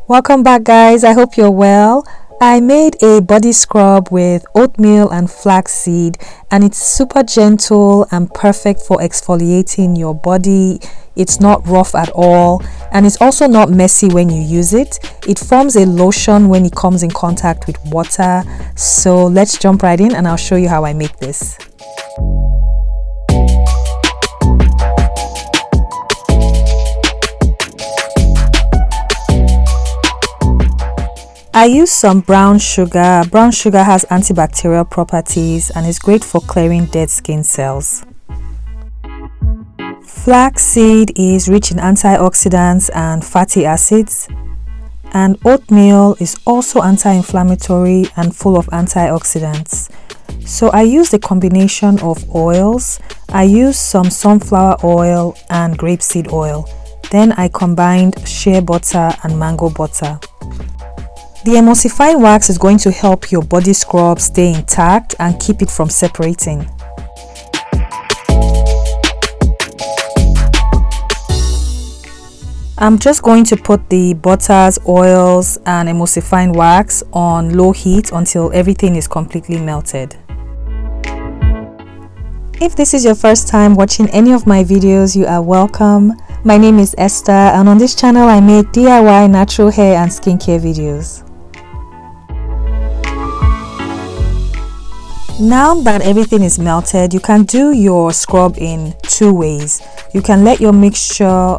Welcome back, guys. I hope you're well. I made a body scrub with oatmeal and flaxseed, and it's super gentle and perfect for exfoliating your body. It's not rough at all, and it's also not messy when you use it. It forms a lotion when it comes in contact with water. So let's jump right in and I'll show you how I make this. I use some brown sugar. Brown sugar has antibacterial properties and is great for clearing dead skin cells. Flaxseed is rich in antioxidants and fatty acids, and oatmeal is also anti-inflammatory and full of antioxidants. So I used a combination of oils. I used some sunflower oil and grapeseed oil. Then I combined shea butter and mango butter. The emulsifying wax is going to help your body scrub stay intact and keep it from separating. I'm just going to put the butters, oils and emulsifying wax on low heat until everything is completely melted. If this is your first time watching any of my videos, you are welcome. My name is Esther, and on this channel I make DIY natural hair and skincare videos. Now that everything is melted, you can do your scrub in two ways. You can let your mixture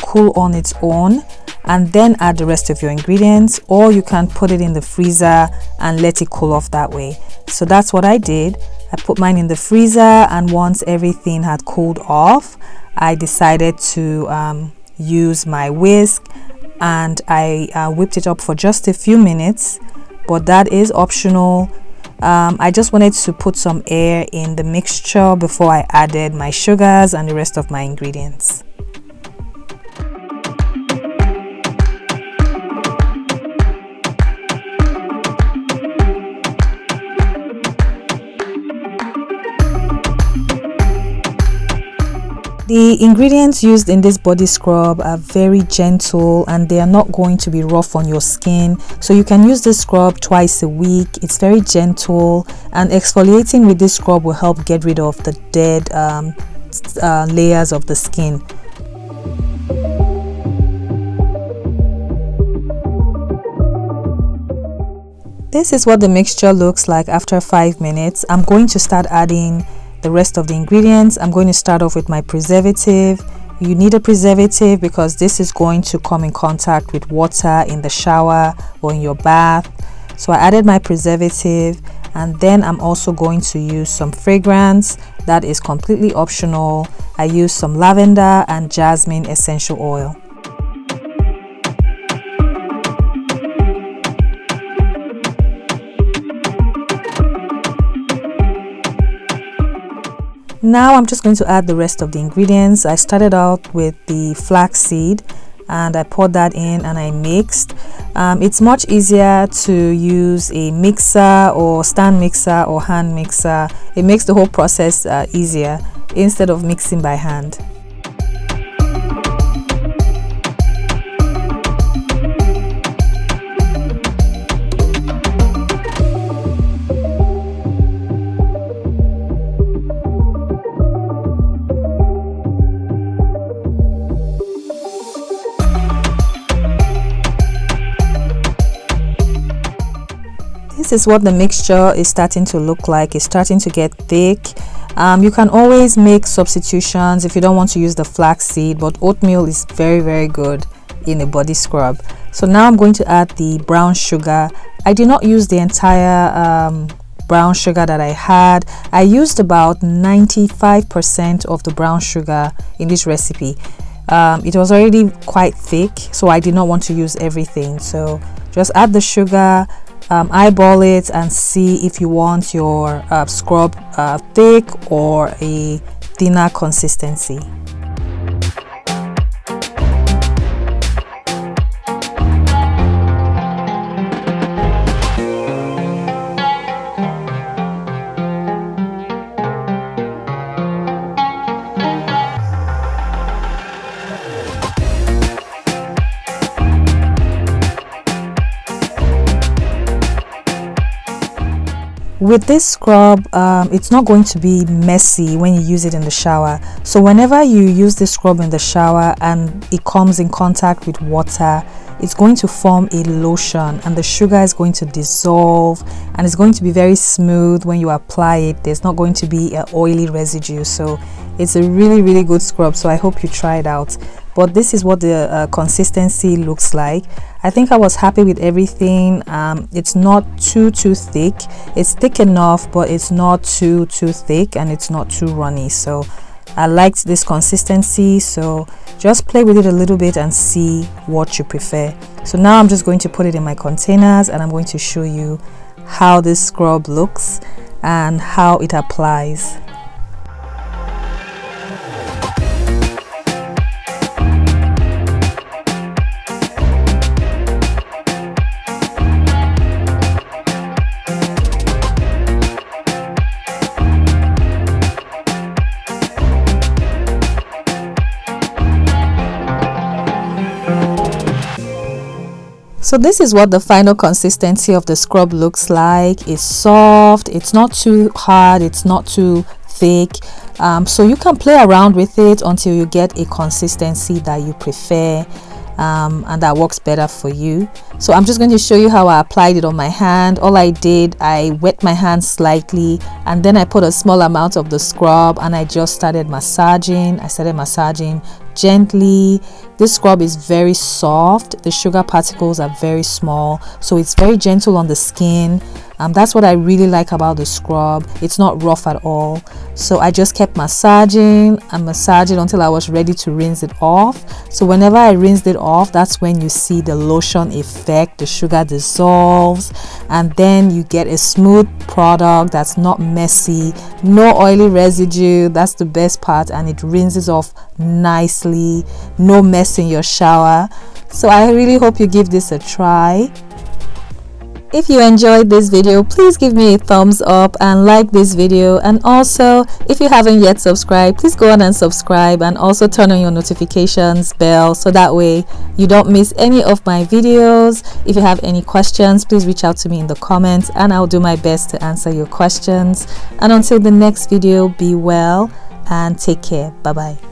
cool on its own and then add the rest of your ingredients, or you can put it in the freezer and let it cool off that way. So that's what I did. I put mine in the freezer, and once everything had cooled off, I decided to use my whisk, and I whipped it up for just a few minutes, but that is optional. I just wanted to put some air in the mixture before I added my sugars and the rest of my ingredients. The ingredients used in this body scrub are very gentle and they are not going to be rough on your skin. So you can use this scrub twice a week. It's very gentle, and exfoliating with this scrub will help get rid of the dead layers of the skin. This is what the mixture looks like after 5 minutes. I'm going to start adding the rest of the ingredients. I'm going to start off with my preservative. You need a preservative because this is going to come in contact with water in the shower or in your bath. So I added my preservative, and then I'm also going to use some fragrance that is completely optional. I use some lavender and jasmine essential oil. Now I'm just going to add the rest of the ingredients. I started out with the flaxseed and I poured that in and I mixed. It's much easier to use a mixer or stand mixer or hand mixer. It makes the whole process easier instead of mixing by hand. This is what the mixture is starting to look like. It's starting to get thick. You can always make substitutions if you don't want to use the flaxseed, but oatmeal is very good in a body scrub. So now I'm going to add the brown sugar. I did not use the entire brown sugar that I had. I used about 95% of the brown sugar in this recipe. It was already quite thick, so I did not want to use everything. So just add the sugar, eyeball it and see if you want your scrub thick or a thinner consistency. With this scrub, it's not going to be messy when you use it in the shower. So whenever you use this scrub in the shower and it comes in contact with water, it's going to form a lotion, and the sugar is going to dissolve, and it's going to be very smooth when you apply it. There's not going to be an oily residue. So it's a really good scrub. So I hope you try it out. But this is what the consistency looks like. I think I was happy with everything. It's not too thick. It's thick enough, but it's not too thick, and it's not too runny. So I liked this consistency. So just play with it a little bit and see what you prefer. So now I'm just going to put it in my containers, and I'm going to show you how this scrub looks and how it applies. So this is what the final consistency of the scrub looks like. It's soft, it's not too hard, it's not too thick. So you can play around with it until you get a consistency that you prefer, and that works better for you. So I'm just going to show you how I applied it on my hand. All I did, I wet my hand slightly, and then I put a small amount of the scrub, and I just started massaging. I started massaging gently. This scrub is very soft. The sugar particles are very small, so it's very gentle on the skin. That's what I really like about the scrub. It's not rough at all. So I just kept massaging and massaging until I was ready to rinse it off. So whenever I rinsed it off, that's when you see the lotion effect. The sugar dissolves, and then you get a smooth product that's not messy, no oily residue. That's the best part, and it rinses off nicely. No mess in your shower. So I really hope you give this a try. If you enjoyed this video, please give me a thumbs up and like this video. And also, if you haven't yet subscribed, please go on and subscribe, and also turn on your notifications bell so that way you don't miss any of my videos. If you have any questions, please reach out to me in the comments, and I'll do my best to answer your questions. And until the next video, be well and take care. Bye bye.